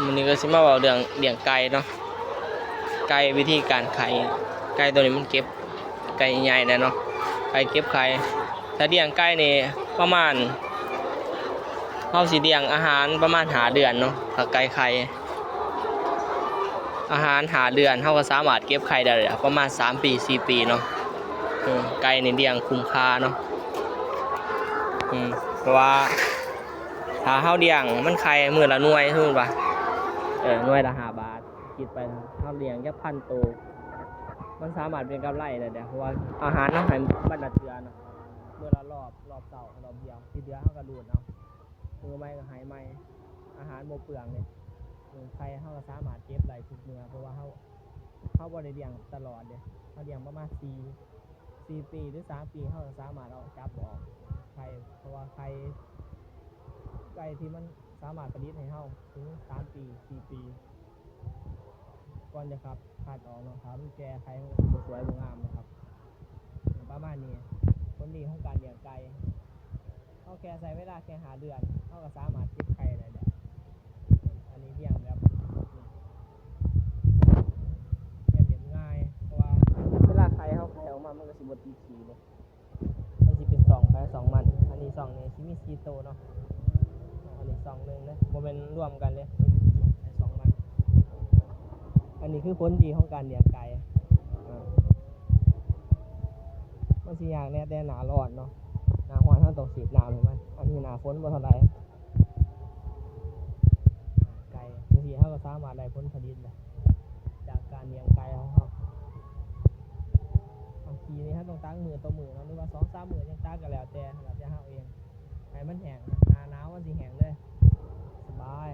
วันนี้ก็สิมาเว้าเรื่องเลี้ยงไก่เนาะไก่วิธีการไข่ไก่ตัวนี้มันเก็บไก่ใหญ่แล้วเนาะไก่เก็บไข่ถ้าเลี้ยงไก่นี่ประมาณเฮาสิเลี้ยงอาหารประมาณ5 เดือนเนาะถ้าไก่ไข่อาหาร5 เดือนเฮาก็สามารถเก็บไข่ได้แล้วประมาณ3 ปี4 ปีเนาะไก่นี่เลี้ยงคุ้มค่าเนาะเพราะว่าถ้าเฮาเลี้ยงมันไข่มื้อละหน่วยสมมุติว่าหน่วยละ5 บาทคิดไปเฮาเลี้ยงจัก1,000 ตัวมันสามารถเป็นกำไรได้เพราะว่าอาหารเฮาให้มันละเทื่อเนาะมื้อละรอบเช้ารอบเดียวที่เหลือเฮาก็ดูดเอามื้อใหม่ก็ให้ใหม่อาหารบ่เปลืองเลยไข่เฮาก็สามารถเก็บได้ทุกมื้อเพราะว่าเฮาบ่ได้เลี้ยงตลอดเด้เฮาเลี้ยงประมาณ4 ปีหรือ3 ปีเฮาก็สามารถเอาจับออกไข่เพราะว่าไข่ไก่ที่มันสามารถผลิตให้เฮาถึง3 ปี4 ปีก่อนจะครับขาดออกเนาะครับมันแก่ไข่มันก็บ่สวยบ่งามนะครับประมาณนี้ผลดีของการเลี้ยงไก่เฮาแค่ใช้เวลาแค่5 เดือนเฮาก็สามารถเก็บไข่ได้แล้วอันนี้เลี้ยงแบบเลี้ยงง่ายเพราะว่าเวลาไข่เฮาไข่ออกมามันก็สิบ่ติดขี้เลยมันสิเป็น2ไข่2มันอันนี้2นี่สิมี4 ตัวเนาะอันนี้2นึงนะบ่แม่นรวมกันเลยมันสิเป็น2ไข่2มันอันนี้คือผลดีของการเลี้ยงไก่มันสิยากแน่แต่หน้าร้อนเนาะหน้าร้อนเฮาต้องฉีดน้ำให้มันอันนี้หน้าฝนบ่เท่าใดไก่จังซี่เฮาก็สามารถได้ผลผลิตได้จากการเลี้ยงไก่ของเฮาบางทีนี่เฮาต้องตั้งมื้อต่อมื้อเนาะหรือว่า 2-3 มื้อจังตักก็แล้วแต่เฮาเองให้มันแห้งหน้าหนาวมันสิแห้งเลยสบาย